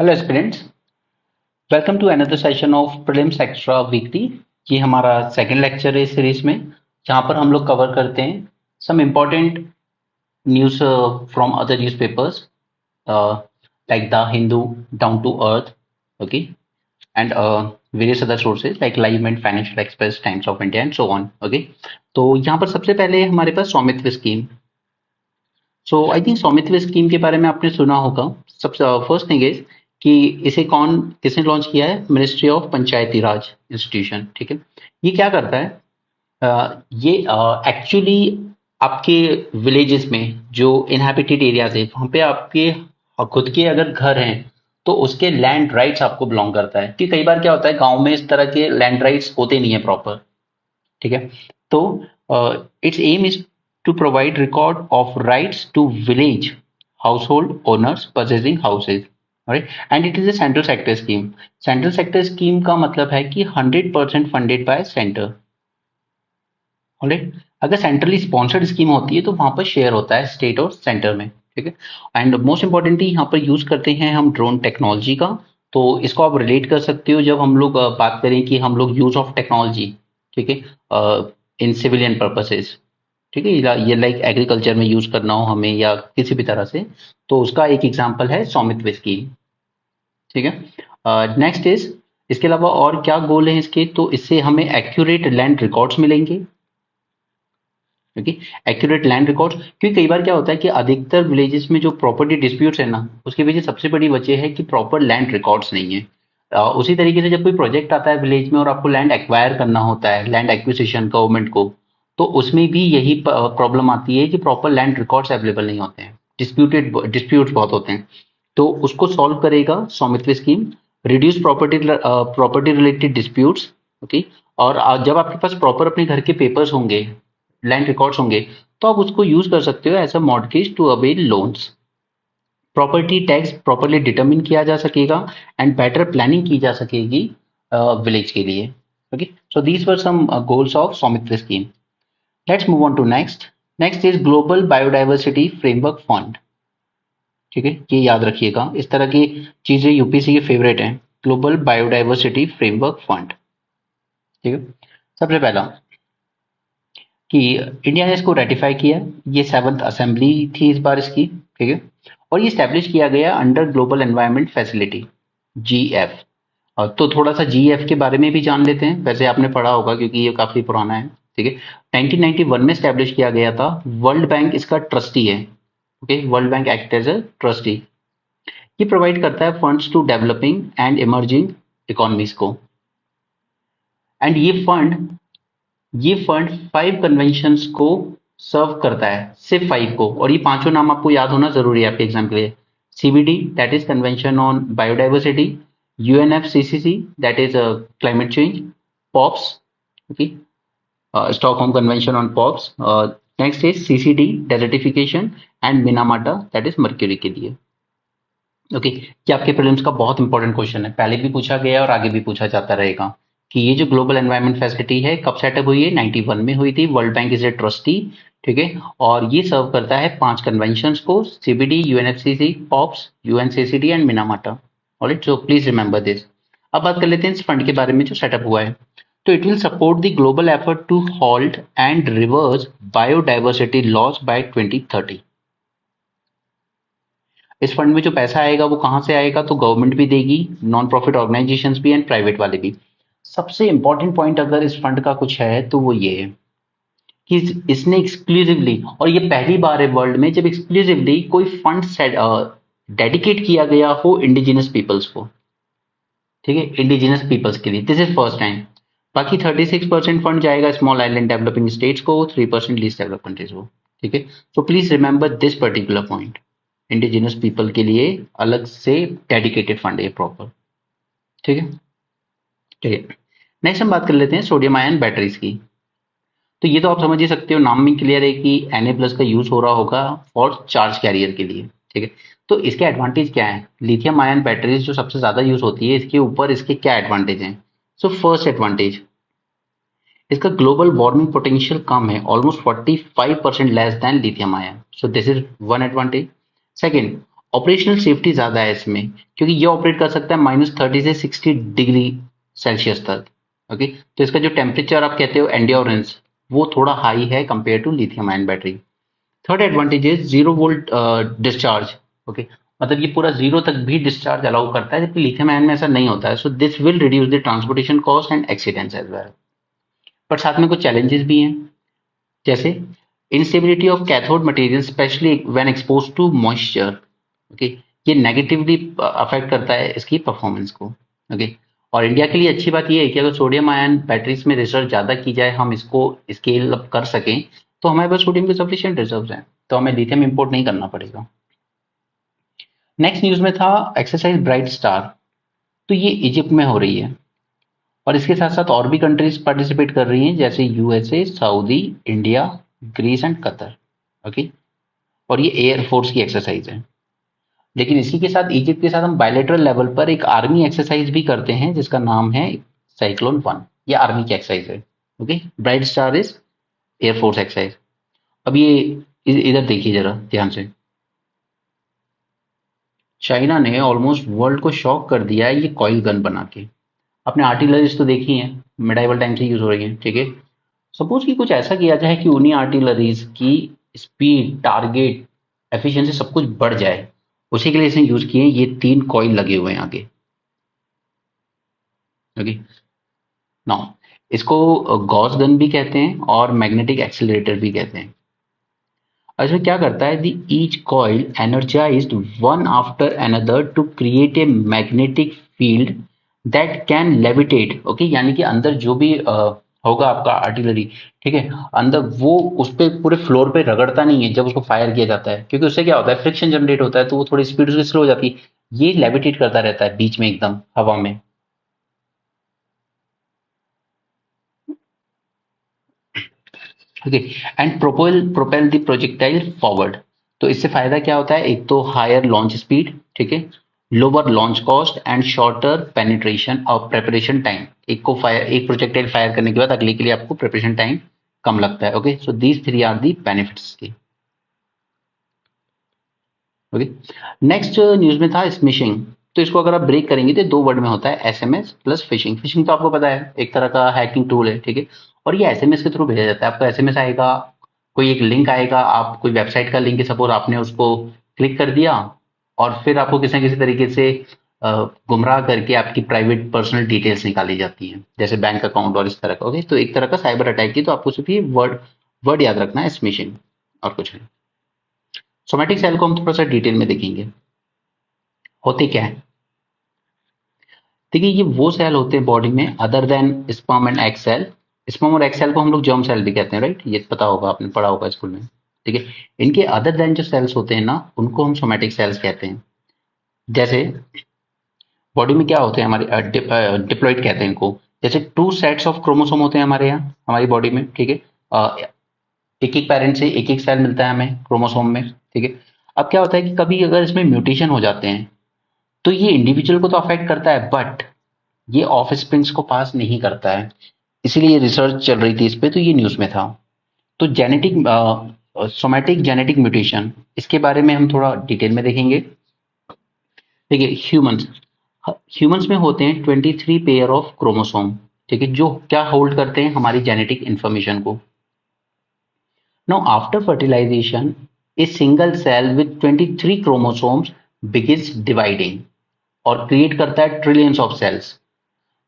Hello students, welcome to another session of prelims extra weekly. ये हमारा second lecture है इस सीरीज में, जहाँ पर हम लोग कवर करते हैं some important news from other newspapers like the Hindu, Down to Earth, okay, and various other sources like Live and Financial Express, Times of India and so on. Okay, तो यहाँ पर सबसे पहले हमारे पास Swamitva scheme. So I think Swamitva scheme के बारे में आपने सुना होगा। सबसे फर्स्ट थिंग इज कि इसे किसने लॉन्च किया है? Ministry of Panchayati Raj institution. ठीक है, ये क्या करता है? ये एक्चुअली आपके विलेजेस में जो इनहैबिटेड एरियाज है, वहां पे आपके खुद के अगर घर हैं तो उसके लैंड राइट्स आपको बिलोंग करता है। कि कई बार क्या होता है, गांव में इस तरह के लैंड राइट्स होते नहीं है प्रॉपर। ठीक है, तो its aim is to provide record of rights to village household owners purchasing houses, right, and it is a central sector scheme. Central sector scheme का मतलब है कि 100% फंडेड बाय सेंटर। ऑलराइट, अगर सेंट्रली स्पॉन्सर्ड स्कीम होती है तो वहां पर शेयर होता है स्टेट और सेंटर में। ठीक है, एंड मोस्ट इंपॉर्टेंटली यहाँ पर यूज करते हैं हम ड्रोन टेक्नोलॉजी का। तो इसको आप रिलेट कर सकते हो जब हम लोग बात करें कि हम लोग यूज ऑफ टेक्नोलॉजी, ठीक है, इन सिविलियन पर्पसेस। ठीक है, ये लाइक एग्रीकल्चर में यूज करना हो हमें या किसी भी तरह से, तो उसका एक एग्जांपल है स्वामित्व स्कीम। ठीक है, नेक्स्ट इज, इसके अलावा और क्या गोल है इसके? तो इससे हमें एक्यूरेट लैंड रिकॉर्ड्स मिलेंगे। ओके, एक्यूरेट लैंड रिकॉर्ड्स, क्योंकि कई बार क्या होता है कि अधिकतर विलेजेस में जो प्रॉपर्टी डिस्प्यूट्स है ना, उसके पीछे सबसे बड़ी वजह है कि प्रॉपर लैंड रिकॉर्ड्स नहीं है। उसी तरीके से जब कोई प्रोजेक्ट आता है विलेज में और आपको लैंड एक्वायर करना होता है, लैंड एक्विजिशन गवर्नमेंट को, तो उसमें भी यही प्रॉब्लम आती है कि प्रॉपर लैंड रिकॉर्ड्स अवेलेबल नहीं होते हैं, डिस्प्यूट्स बहुत होते हैं। तो उसको सॉल्व करेगा स्वामित्व scheme, reduce property related disputes. Okay, और जब आपके पास प्रॉपर अपने घर के पेपर्स होंगे, लैंड रिकॉर्ड्स होंगे, तो आप उसको यूज कर सकते हो as a mortgage to avail loans. Property tax properly determine किया जा सकेगा एंड बेटर प्लानिंग की जा सकेगी विलेज के लिए। Okay, so these were some goals of Svamitva scheme. Let's move on to next. Next is global biodiversity framework fund. ठीक है, ये याद रखिएगा, इस तरह की चीजें यूपीसी के फेवरेट हैं। Global biodiversity framework fund. ठीक है, सबसे पहला कि इंडिया ने इसको रेटिफाई किया। ये 7th असेंबली थी इस बार इसकी। ठीक है, और ये स्टैब्लिश किया गया under global environment facility, GF. तो थोड़ा सा जीएफ के बारे में भी जान लेते हैं, वैसे आपने पढ़ा होगा क्योंकि ये काफी पुराना है। ठीक है, 1991 में स्टैब्लिश किया गया था। वर्ल्ड बैंक इसका ट्रस्टी है। Okay, World Bank act as a trustee. ये प्रोवाइड करता है funds to developing and emerging economies को। एंड ये फंड 5 कन्वेंशंस को सर्व करता है, सिर्फ 5 को, और ये पांचों नाम आपको याद होना जरूरी है आपके एग्जाम के लिए। CBD, that is convention on biodiversity. UNFCCC, that is climate change. Pops, okay, Stockholm convention on pops. Next is CCD, desertification, and Minamata, that is mercury के लिए। ओके, ये आपके प्रीलिम्स का बहुत इंपॉर्टेंट क्वेश्चन है, पहले भी पूछा गया है और आगे भी पूछा जाता रहेगा कि ये जो ग्लोबल एनवायरनमेंट फैसिलिटी है कब सेटअप हुई है? 91 में हुई थी। World bank is a trustee. ठीक है, और ये सर्व करता है 5 कन्वेंशन को, CBD, UNFCCC, pops, UNCCD and Minamata. Alright, so please remember this. अब बात कर लेते हैं इस फंड के बारे में जो सेटअप हुआ है। तो it will support the global effort to halt and reverse biodiversity loss by 2030। इस फंड में जो पैसा आएगा वो कहाँ से आएगा? तो गवर्नमेंट भी देगी, नॉन प्रॉफिट ऑर्गेनाइजेशंस भी एंड प्राइवेट वाले भी। सबसे इंपॉर्टेंट पॉइंट अगर इस फंड का कुछ है तो वो ये है कि इसने एक्सक्लूसिवली, और ये पहली बार है वर्ल्ड में जब एक्सक्लूसिवली कोई फंड डेडिकेट किया गया हो इंडिजिनस पीपल्स को। ठीक है, इंडिजिनस पीपल्स के लिए, दिस इज फर्स्ट टाइम। बाकी 36% फंड जाएगा स्मॉल आइलैंड डेवलपिंग स्टेट्स को, 3% लीस्ट डेवलप कंट्रीज को। ठीक है, so please remember this particular point. Indigenous people के लिए अलग से डेडिकेटेड फंड है प्रॉपर। ठीक है, ठीक है, नेक्स्ट हम बात कर लेते हैं सोडियम आयन बैटरीज की। तो ये तो आप समझ ही सकते हो, नाम में क्लियर है कि Na+ का यूज हो रहा होगा फॉर चार्ज कैरियर के लिए। ठीक है, तो इसके एडवांटेज क्या है? लिथियम आयन बैटरीज जो सबसे ज्यादा यूज होती है, इसके ऊपर इसके क्या एडवांटेज हैं? सो फर्स्ट एडवांटेज, इसका ग्लोबल वार्मिंग पोटेंशियल कम है, almost 45% less than lithium ion. So this is one advantage. Second, operational safety ज्यादा है इसमें, क्योंकि ये ऑपरेट कर सकता है -30 से 60 डिग्री सेल्सियस तक। ओके, तो इसका जो टेम्परेचर आप कहते हो एंड्योरेंस, वो थोड़ा हाई है compare to lithium ion battery. Third advantage is 0 volt discharge. Okay, मतलब ये पूरा जीरो तक भी डिस्चार्ज अलाउ करता है, जबकि लिथियम आयन में ऐसा नहीं होता है। So this will reduce the transportation cost and accidents as well. पर साथ में कुछ चैलेंजेस भी हैं, जैसे instability of cathode material specially when expose to moisture. Okay, ये नेगेटिवली अफेक्ट करता है इसकी परफॉर्मेंस को। ओके, और इंडिया के लिए अच्छी बात ये है कि अगर सोडियम आयन बैटरीज में रिसर्च ज़्यादा की जाए, हम इसको स्केल अप कर सकें, तो हमारे पास सोडियम के सफिशिएंट रिजर्व्स हैं, तो हमें लिथियम इंपोर्ट नहीं करना पड़ेगा। नेक्स्ट न्यूज़ में था एक्सरसाइज ब्राइट स्टार। तो ये इजिप्ट में हो रही है, और इसके साथ साथ और भी कंट्रीज पार्टिसिपेट कर रही हैं, जैसे USA, Saudi, India, Greece and Qatar. Okay, और ये एयर फोर्स की एक्सरसाइज है। लेकिन इसी के साथ इजिप्ट के साथ हम बायलैटरल लेवल पर एक आर्मी एक्सरसाइज भी करते हैं, जिसका नाम है साइक्लोन 1। ये आर्मी की एक्सरसाइज है। Okay, bright star is air force exercise. अब ये इधर देखिए जरा ध्यान से। चाइना ने ऑलमोस्ट वर्ल्ड को शॉक कर दिया है ये कॉइल गन बना के। आपने आर्टिलरीज तो देखी हैं, मिडाइवल टाइम से यूज हो रही हैं, ठीक है। सपोज कि कुछ ऐसा किया जाए कि उन्हीं आर्टिलरीज की स्पीड, टारगेट, एफिशिएंसी सब कुछ बढ़ जाए। उसी के लिए इसने यूज किए ये 3 कॉइल लगे हुए हैं आगे। ओके, नाउ इसको गॉस गन भी कहते हैं और मैग्नेटिक एक्सीलरेटर भी कहते हैं। और इसमें क्या करता है, the each coil energised one after another to create a magnetic field that can levitate. Okay, यानी कि अंदर जो भी होगा आपका आर्टिलरी, ठीक है, अंदर वो उस पे पूरे फ्लोर पे रगड़ता नहीं है जब उसको फायर किया जाता है, क्योंकि उससे क्या होता है, फ्रिक्शन जनरेट होता है, तो वो थोड़ी स्पीड उसकी स्लो हो जाती है। ये लेविटेट करता रहता है बीच में एकदम हवा में। Okay, and propel the projectile forward. तो इससे फायदा क्या होता है, एक तो हायर लॉन्च स्पीड, ठीक है, lower launch cost and shorter penetration और प्रेपरेशन टाइम। एक प्रोजेक्टाइल फायर करने के बाद अगले के लिए आपको प्रिपरेशन टाइम कम लगता है। Okay, so these 3 are the benefits की। ओके, नेक्स्ट न्यूज में था स्मिशिंग। तो इसको अगर आप ब्रेक करेंगे तो 2 वर्ड में होता है, एसएमएस प्लस फिशिंग। फिशिंग तो आपको पता है एक तरह का हैकिंग टूल है, ठीक है, और ये एसएमएस के थ्रू भेजा जाता है। आपको एसएमएस आएगा, कोई एक लिंक आएगा, आप कोई वेबसाइट का लिंक है सपोज, आपने उसको क्लिक कर दिया, और फिर आपको किसी न किसी तरीके से गुमराह करके आपकी प्राइवेट पर्सनल डिटेल्स निकाली जाती हैं, जैसे बैंक अकाउंट और इस तरह का। ओके, तो एक तरह का साइबर अटैक ही, तो आपको सिर्फ ये वर्ड वर्ड याद रखना है, स्मिशिंग, और कुछ नहीं। सोमैटिक सेल को हम थोड़ा सा डिटेल में देखेंगे, होते क्या है। देखिए, ये वो सेल होते हैं बॉडी में other than sperm and egg cell. Sperm और एग सेल को हम लोग जर्म सेल भी कहते हैं, राइट, ये पता होगा, आपने पढ़ा होगा स्कूल में, ठीक है। इनके अदर देन जो सेल्स होते हैं ना, उनको हम सोमैटिक सेल्स कहते हैं। जैसे बॉडी में क्या होते हैं हमारे, डिप्लॉइड कहते हैं इनको। जैसे 2 सेट्स ऑफ क्रोमोसोम होते हैं हमारे यहाँ, हमारी बॉडी में, ठीक है। एक एक पेरेंट से एक एक सेल मिलता है हमें क्रोमोसोम में, ठीक है। अब क्या होता है कि कभी अगर इसमें म्यूटेशन हो जाते हैं, तो ये इंडिविजुअल को तो अफेक्ट करता है, बट ये ऑफ स्प्रिंग्स को पास नहीं करता है। इसीलिए रिसर्च चल रही थी इस पे, तो ये न्यूज़ में था। तो जेनेटिक सोमैटिक जेनेटिक म्यूटेशन, इसके बारे में हम थोड़ा डिटेल में देखेंगे। देखिए, ह्यूमंस में होते हैं 23 पेयर ऑफ क्रोमोसोम, ठीक है, जो क्या होल्ड करते हैं हमारी जेनेटिक इंफॉर्मेशन को। Now after fertilization a single cell with 23 chromosomes begins dividing और क्रिएट करता है ट्रिलियंस ऑफ सेल्स।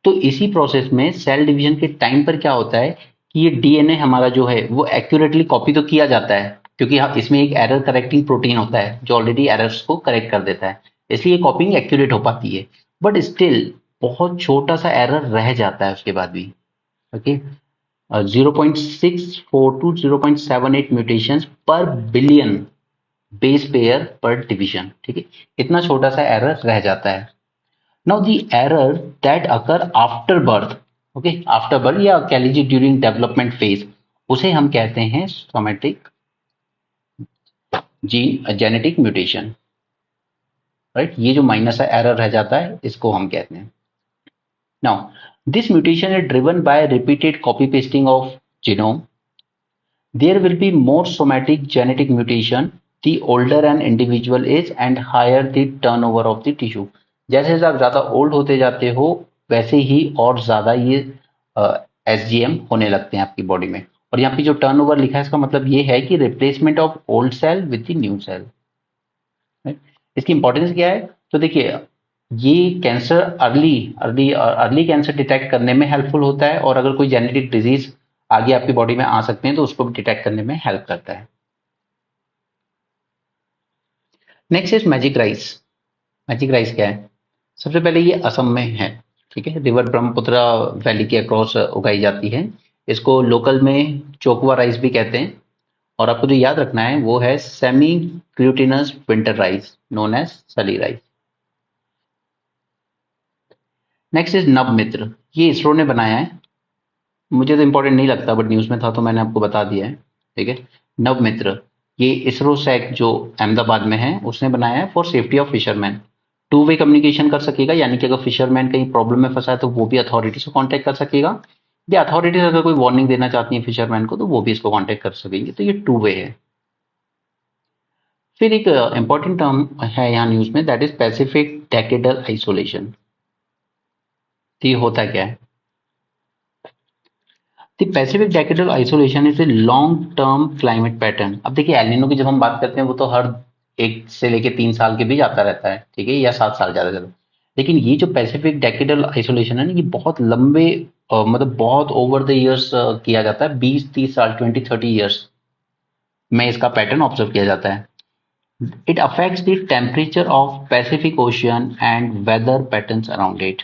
तो इसी प्रोसेस में सेल डिवीजन के टाइम पर क्या होता है कि ये डीएनए हमारा जो है वो एक्यूरेटली कॉपी तो किया जाता है, क्योंकि इसमें एक एरर करेक्टिंग प्रोटीन होता है जो ऑलरेडी एरर्स को करेक्ट कर देता है, इसलिए कॉपिंग एक्यूरेट हो पाती है। बट स्टिल बहुत छोटा सा एरर रह जाता है उसके बाद भी। Okay, 0.64 to 0.78 mutations per billion base pair per division, ठीक है, इतना छोटा सा एरर रह जाता है। Now the error that occur after birth, okay, after birth या कह लीजिए ड्यूरिंग डेवलपमेंट फेज, उसे हम कहते हैं सोमैटिक जेनेटिक म्यूटेशन, राइट। ये जो माइनस सा एरर रह जाता है इसको हम कहते हैं। Now this mutation is driven by repeated copy pasting of genome. There will be more somatic genetic mutation the older an individual is and higher the turnover of the tissue. जैसे जैसे आप ज्यादा ओल्ड होते जाते हो वैसे ही और ज्यादा ये एसजीएम होने लगते हैं आपकी बॉडी में। और यहाँ पे जो टर्नओवर लिखा है इसका मतलब ये है कि replacement of old cell with the new cell. इसकी इंपॉर्टेंस क्या है? तो देखिए ये cancer early early early cancer detect करने में हेल्पफुल होता है, और अगर कोई जेनेटिक डिजीज आगे आपकी बॉडी में आ सकते हैं तो उसको भी डिटेक्ट करने में हेल्प करता है। Next is magic rice. Magic rice क्या है? सबसे पहले ये असम में है, ठीक है, रिवर ब्रह्मपुत्र वैली के अक्रॉस उगाई जाती है। इसको लोकल में चोकवा राइस भी कहते हैं। और आपको जो याद रखना है वो है semi glutinous winter rice known as sali rice. Next is Nav Mitra. ये इसरो ने बनाया है, मुझे तो इंपॉर्टेंट नहीं लगता बट न्यूज में था तो मैंने आपको बता दिया है, ठीक है। नव मित्र ये इसरो सैक जो अहमदाबाद में है उसने बनाया है for safety of fisherman. Two way communication कर सकेगा, यानी कि अगर फिशरमैन कहीं प्रॉब्लम में फंसा है तो वो भी अथॉरिटी से कांटेक्ट कर सकेगा, या अथॉरिटीज अगर कोई वार्निंग देना चाहती है फिशरमैन को तो वो भी इसको कांटेक्ट कर सकेंगे। तो ये टू वे है। फिर एक इंपॉर्टेंट टर्म है यहाँ न्यूज में, that is Pacific decadal isolation. तो ये होता क्या है? The Pacific decadal isolation is a long term climate pattern. अब देखिए एल नीनो की जब हम बात करते हैं वो तो हर 1 से लेके 3 साल के बीच आता रहता है, ठीक है, या 7 साल ज्यादा ज्यादा। लेकिन ये जो पैसिफिक डेकेडल आइसोलेशन है ना ये बहुत लंबे मतलब बहुत ओवर द इयर्स किया जाता है, 20-30 साल 20-30 ईयर्स में इसका पैटर्न ऑब्जर्व किया जाता है। It affects the temperature of Pacific Ocean and weather patterns around it.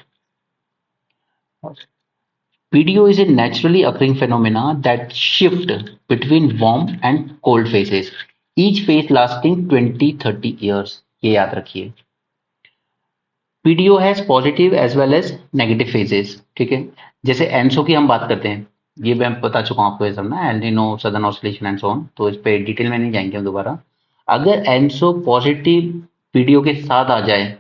PDO is a naturally occurring phenomena that shift between warm and cold phases, each phase lasting 20-30 years. ये याद रखिए। PDO has positive as well as negative phases, ठीक है। जैसे ENSO की हम बात करते हैं, ये मैं बता चुका हूँ आपको, ये सब ना El Nino southern oscillation and so on, तो इस पे डिटेल में नहीं जाएंगे हम दोबारा। अगर एनसो पॉजिटिव पीडीओ के साथ आ जाए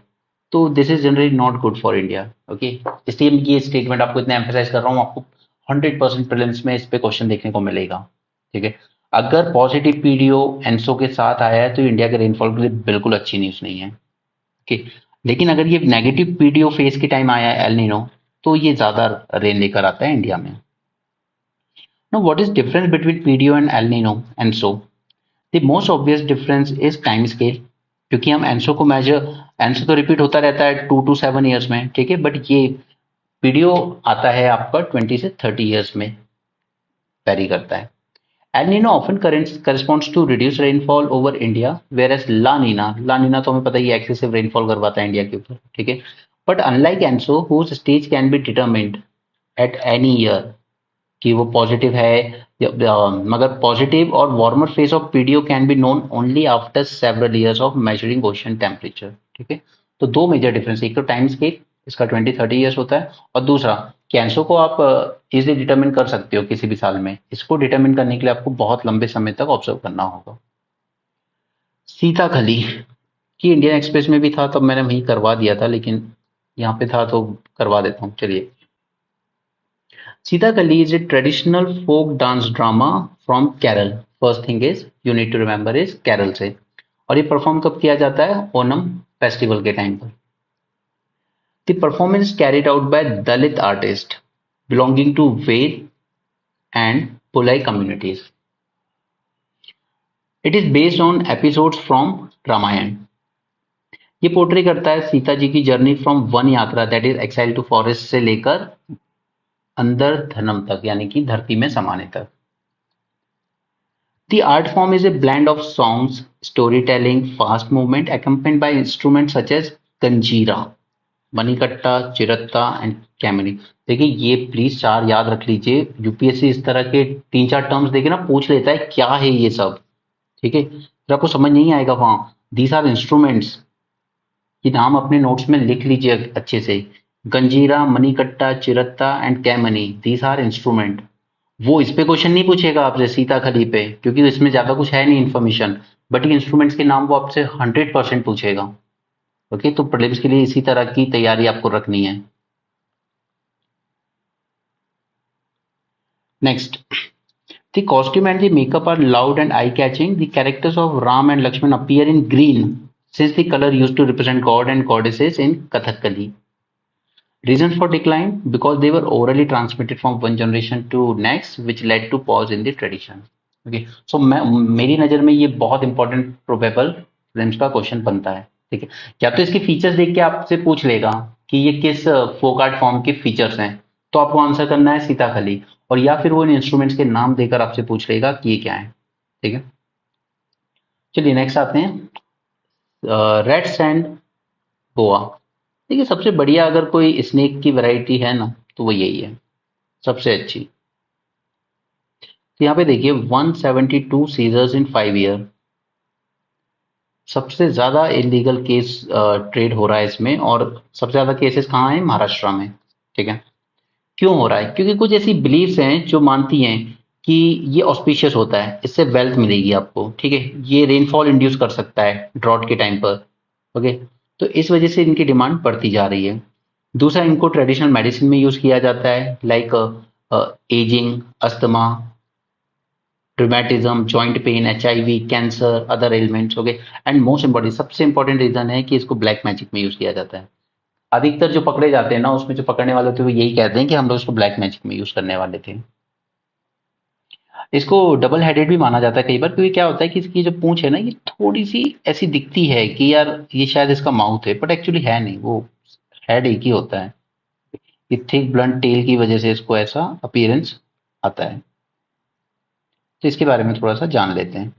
तो this is generally not good for India, okay. इसलिए ये स्टेटमेंट आपको इतना एम्फेसाइज कर रहा हूँ, आपको 100% प्रीलिम्स में इस पे क्वेश्चन देखने को मिलेगा, ठीक है। अगर पॉजिटिव पीडीओ एनसो के साथ आया है तो इंडिया के रेनफॉल के लिए बिल्कुल अच्छी न्यूज नहीं है, ओके। लेकिन अगर ये नेगेटिव पीडीओ फेज के टाइम आया है एल नीनो तो ये ज्यादा रेन लेकर आता है इंडिया में। Now what is difference between PDO and El Nino ENSO? The most obvious difference is time scale, क्योंकि हम एनसो को मेजर, एनसो तो रिपीट होता रहता है 2 to 7 ईयर्स में, ठीक है, बट ये पीडीओ आता है आपका 20 से 30 ईयर्स में, वेरी करता है। El Nino often corresponds to reduce rainfall over India, whereas La Nina तो हमें पता ही एक्सेसिव रेनफॉल करवाता है इंडिया के ऊपर, ठीक है। But unlike ENSO whose stage can be determined at any year कि वो पॉजिटिव है मगर पॉजिटिव और warmer phase of PDO can be known only after several years of measuring ocean temperature, ठीक है। तो दो मेजर डिफरेंस, एक तो टाइम स्केल इसका 20-30 ईयर्स होता है, और दूसरा कैंसर को आप इजिली डिटरमिन कर सकते हो किसी भी साल में, इसको डिटरमिन करने के लिए आपको बहुत लंबे समय तक ऑब्जर्व करना होगा। सीताखली की इंडियन एक्सप्रेस में भी था तब मैंने वहीं करवा दिया था, लेकिन यहाँ पे था तो करवा देता हूँ, चलिए। Sitakalli is a traditional folk dance drama from Kerala. First thing is you need to remember is Kerala से, और ये परफॉर्म कब किया जाता है? ओनम फेस्टिवल के टाइम पर। The performance is carried out by Dalit artists belonging to Ved and Pulai communities. It is based on episodes from Ramayana. ये पोर्ट्रे करता है सीता जी की जर्नी फ्रॉम वन यात्रा that is exile to forest से लेकर अंदर धर्म तक, यानी कि धरती में समाने तक। The art form is a blend of songs, storytelling, fast movement, accompanied by instruments such as kanjira, manikatta, chiratta and kaimani. देखिए ये प्लीज 4 याद रख लीजिए, यूपीएससी इस तरह के 3-4 टर्म्स देखे ना पूछ लेता है क्या है ये सब, ठीक है, फिर आपको समझ नहीं आएगा वहां। दीज आर इंस्ट्रूमेंट्स, ये नाम अपने नोट्स में लिख लीजिए अच्छे से। गंजीरा, मणिकट्टा, chiratta and कैमनी, these are instrument. वो इस पे क्वेश्चन नहीं पूछेगा आपसे सीताखली पे, क्योंकि इसमें ज्यादा कुछ है नहीं इन्फॉर्मेशन, बट ये इंस्ट्रूमेंट्स के नाम वो आपसे 100% पूछेगा, ओके। तो प्रीलिम्स के लिए इसी तरह की तैयारी आपको रखनी है। Next, The costume and the makeup are loud and eye-catching. The characters of Ram and Lakshman appear in green, since the color used to represent god and goddesses in Kathakali. Reasons for decline: because they were orally transmitted from one generation to next, which led to pause in the tradition. Okay, so मेरी नजर में ये बहुत important probable films का question बनता है. ठीक है, या तो इसके फीचर्स देख के आपसे पूछ लेगा कि ये किस फोक आर्ट फॉर्म के फीचर्स हैं, तो आपको आंसर करना है सीताखली, और या फिर वो इन इंस्ट्रूमेंट्स के नाम देकर आपसे पूछ लेगा कि ये क्या है. ठीक है, चलिए नेक्स्ट आते हैं. रेड सैंड बोआ. देखिए, सबसे बढ़िया अगर कोई स्नेक की वैरायटी है ना, तो वो यही है सबसे अच्छी. तो यहाँ पे देखिए 172 सीजर्स इन 5 ईयर. सबसे ज्यादा इलीगल केस ट्रेड हो रहा है इसमें, और सबसे ज्यादा केसेस कहाँ हैं? महाराष्ट्र में. ठीक है, क्यों हो रहा है? क्योंकि कुछ ऐसी बिलीफ्स हैं जो मानती हैं कि ये ऑस्पिशियस होता है, इससे वेल्थ मिलेगी आपको. ठीक है, ये रेनफॉल इंड्यूस कर सकता है ड्रॉट के टाइम पर. ओके, तो इस वजह से इनकी डिमांड बढ़ती जा रही है. दूसरा, इनको ट्रेडिशनल मेडिसिन में यूज किया जाता है, like ageing, asthma, rheumatism, joint pain, HIV, cancer, other elements. Okay, and most important, सबसे इंपॉर्टेंट रीजन है कि इसको ब्लैक मैजिक में यूज किया जाता है. अधिकतर जो पकड़े जाते हैं ना, उसमें जो पकड़ने वाले होते हैं वो यही कहते हैं कि हम लोग इसको ब्लैक मैजिक में यूज करने वाले थे. इसको डबल हेडेड भी माना जाता है कई बार, क्योंकि क्या होता है कि इसकी जो पूंछ है ना, ये थोड़ी सी ऐसी दिखती है कि यार ये शायद इसका माउथ है, बट एक्चुअली है नहीं, वो हेड एक ही होता है. ये थिक ब्लंट टेल की वजह से इसको ऐसा अपीयरेंस आता है. तो इसके बारे में थोड़ा सा जान लेते हैं.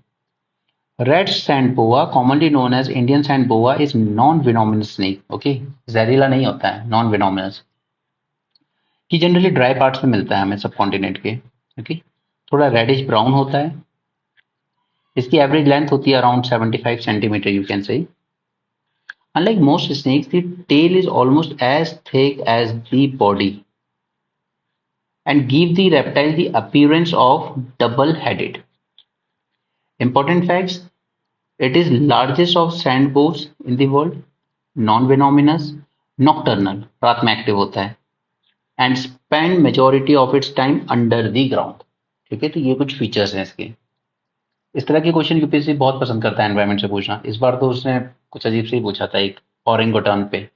Red sand boa, commonly known as Indian sand boa, is non venomous snake. Okay, जहरीला नहीं होता है, नॉन वेनोमिनस. कि जनरली ड्राई पार्ट्स में मिलता है हमें सब कॉन्टिनेंट के. ओके, थोड़ा रेडिश ब्राउन होता है. इसकी एवरेज लेंथ होती है around 75 centimetre, you can say. Unlike most snakes, the tail is almost as thick as the body and give the reptile the appearance of double-headed. Important facts: it is largest of sand boas in the world, non-venomous, nocturnal, रात में active होता है, and spend majority of its time under the ground. ठीक है, तो ये कुछ features हैं इसके. इस तरह के क्वेश्चन यूपीएससी बहुत पसंद करता है एनवायरमेंट से पूछना. इस बार तो उसने कुछ अजीब से ही पूछा था, एक ओरेंगुटान पे.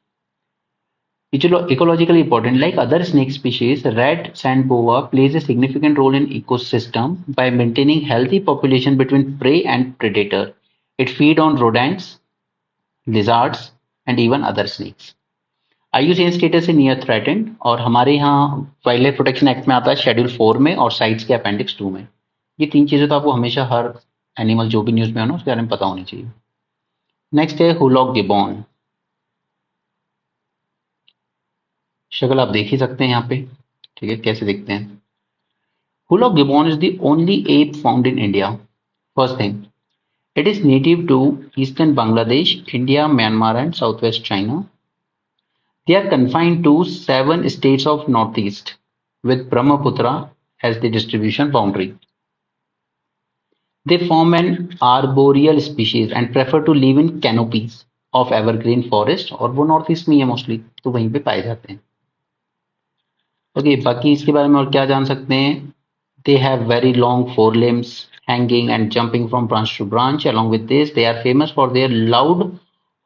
Ecologically important, like other snake species, red sand boa plays a significant role in ecosystem by maintaining healthy population between prey and predator. It feed on rodents, lizards, and even other snakes. IUCN status है near threatened, और हमारे यहाँ wild life protection act में आता है schedule 4 में और sites के अपेंडिक्स 2 में. ये 3 चीजें तो आपको हमेशा हर एनिमल जो भी न्यूज में आना उसके बारे में पता होनी चाहिए. नेक्स्ट है हुलॉक गिबॉन. शक्ल आप देख ही सकते हैं यहाँ पे. ठीक है, कैसे दिखते हैं. Hoolock gibbon is the only app found in India. First thing, it is native to eastern Bangladesh, India, Myanmar, and southwest China. They are confined to 7 states of northeast, with Brahmaputra as the distribution boundary. They form an arboreal species and prefer to live in canopies of evergreen forest, और वो north east में ही है mostly, तो वहीं पे पाए जाते हैं. ओके, बाकी इसके बारे में और क्या जान सकते हैं. They have very long forelimbs, hanging and jumping from branch to branch. Along with this, they are famous for their loud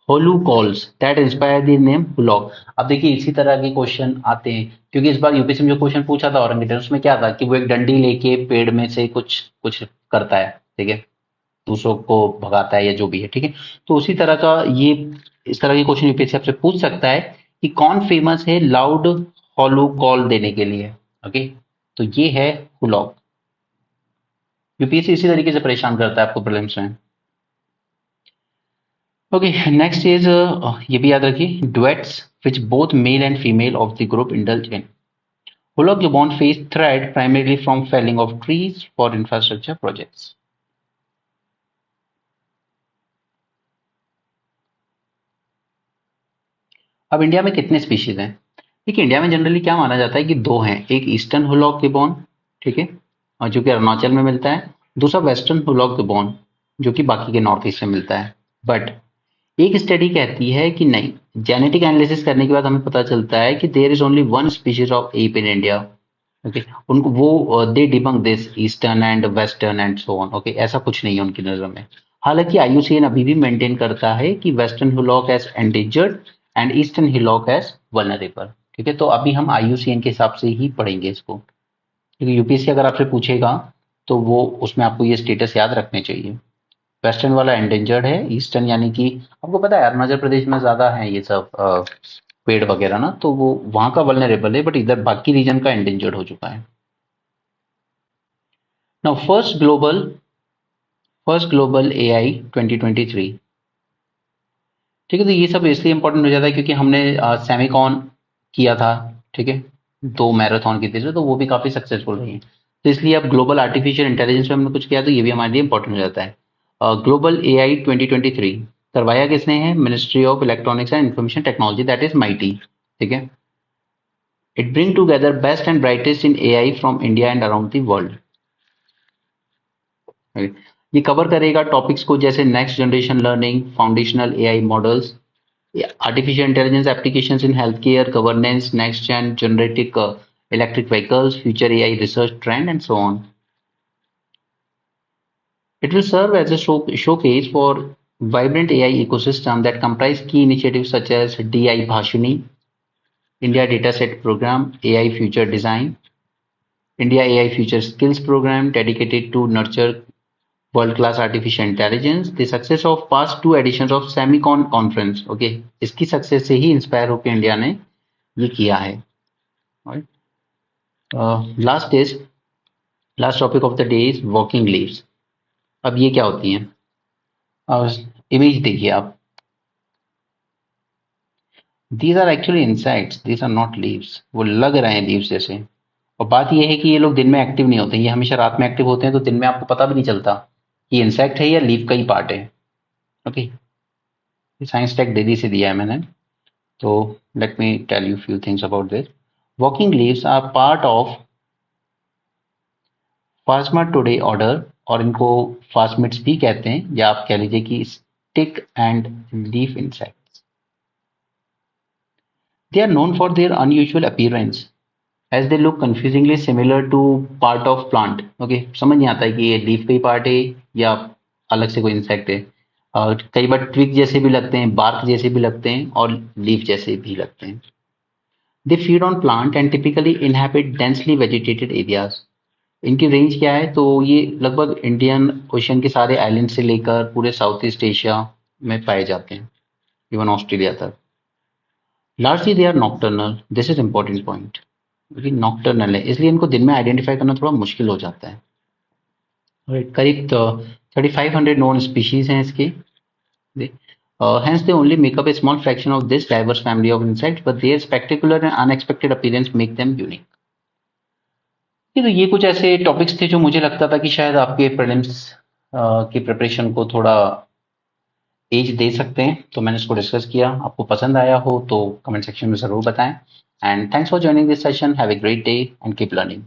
hollow calls that inspire the name Hulok. अब देखिए इसी तरह के क्वेश्चन आते हैं, क्योंकि इस बार यूपीएससी में जो क्वेश्चन पूछा था औरंगजेब, उसमें क्या था कि वो एक डंडी लेके पेड़ में से कुछ कुछ करता है. ठीक है, दूसरों को भगाता है या जो भी है. ठीक है, तो उसी तरह का ये इस तरह के क्वेश्चन यूपीएससी आपसे पूछ सकता है कि कौन फेमस है लाउड हॉलो कॉल देने के लिए. ओके, तो ये है हुलॉक. यूपीएससी इसी तरीके से परेशान करता है आपको प्रीलिम्स में. ओके, नेक्स्ट इज, ये भी याद रखिए, duets which both male and female of the group indulge in. Hulok gibbon face threat primarily from felling of trees for infrastructure projects. अब इंडिया में कितने स्पीशीज हैं. देखिए, इंडिया में जनरली क्या माना जाता है कि 2 हैं. एक ईस्टर्न हुलॉक गिबॉन, ठीक है, और जो कि अरुणाचल में मिलता है. दूसरा वेस्टर्न हुलॉक गिबॉन, जो कि बाकी के नॉर्थ ईस्ट में मिलता है. बट एक स्टडी कहती है कि नहीं, जेनेटिक एनालिसिस करने के बाद हमें पता चलता है कि there is only 1 species of ape in India. Okay, उनको वो they debunk this eastern and western and so on. Okay, ऐसा कुछ नहीं है उनकी नज़र में। हालांकि आईयूसीएन अभी भी मेंटेन करता है कि western hoolock as endangered and eastern hoolock as vulnerable. ठीक है, तो अभी हम आईयूसीएन के हिसाब से ही पढ़ेंगे इसको, क्योंकि यूपीएससी अगर आपसे पूछेगा तो वो उसमें आपको ये स्टेटस याद रखने चाहिए। वेस्टर्न वाला एंडेंजर्ड है, ईस्टर्न यानी कि आपको पता है अरुणाचल प्रदेश में ज्यादा है ये सब पेड़ वगैरह ना, तो वो वहां का वल्नरेबल है, बट इधर बाकी रीजन का एंडेंजर्ड हो चुका है। Now first global AI 2023। ठीक है, तो ये सब इसलिए इंपॉर्टेंट हो जाता है क्योंकि हमने सेमिकॉन किया था। ठीक है, 2 मैराथन की थी तो वो भी काफी सक्सेसफुल रही है। तो इसलिए अब ग्लोबल आर्टिफिशियल इंटेलिजेंस में हमने कुछ किया तो ये भी हमारे लिए इंपॉर्टेंट हो जाता है। ग्लोबल एआई 2023 करवाया किसने है? Ministry of electronics and information technology, that is mighty. ठीक है, it bring together best and brightest in AI from India and around the world. ये कवर करेगा टॉपिक्स को जैसे next generation learning, foundational AI models, artificial intelligence applications in healthcare, governance, next gen generative electric vehicles, future AI research trend, and so on. It will serve as a showcase for vibrant AI ecosystem that comprise key initiatives such as DI Bhashini, India Dataset Program, AI Future Design, India AI Future Skills Program dedicated to nurture world-class artificial intelligence. The success of past 2 editions of Semicon conference, okay, इसकी success से ही inspire होकर India ने ये किया है। Last is last topic of the day is walking leaves. अब ये क्या होती हैं? इमेज देखिए आप, these are actually insects, these are not leaves. वो लग रहे हैं लीव्स जैसे। और बात ये है कि ये लोग दिन में एक्टिव नहीं होते, ये हमेशा रात में एक्टिव होते हैं, तो दिन में आपको पता भी नहीं चलता कि इंसेक्ट है या लीव का ही पार्ट है। ओके, साइंस टेक दिल्ली से दिया है मैंने, तो let me tell you few things about this. Walking leaves are part of phasmatodea order, और इनको फास्मिड्स भी कहते हैं, या आप कह लीजिए कि stick and leaf insects. They are known for their unusual appearance as they look confusingly similar to part of plant. Okay, समझ नहीं आता है कि ये लीफ का ही पार्ट है या अलग से कोई इंसेक्ट है। और कई बार ट्विग जैसे भी लगते हैं, बार्क जैसे भी लगते हैं, और लीफ जैसे भी लगते हैं। They feed on plant and typically inhabit densely vegetated areas. इनकी रेंज क्या है? तो ये लगभग इंडियन ओशन के सारे आइलैंड से लेकर पूरे साउथ ईस्ट एशिया में पाए जाते हैं, इवन ऑस्ट्रेलिया तक। Largely they are nocturnal, this is important point, क्योंकि नॉक्टर्नल है इसलिए इनको दिन में आइडेंटिफाई करना थोड़ा मुश्किल हो जाता है। करीब 3500 नोन स्पीशीज हैं इसकी। Hence, they only make up a small fraction of this diverse family of insects, but their spectacular and unexpected appearance make them unique. तो ये कुछ ऐसे टॉपिक्स थे जो मुझे लगता था कि शायद आपके प्रीलिम्स की प्रिपरेशन को थोड़ा एज दे सकते हैं, तो मैंने इसको डिस्कस किया। आपको पसंद आया हो तो कमेंट सेक्शन में ज़रूर बताएं। And thanks for joining this session. Have a great day and keep learning.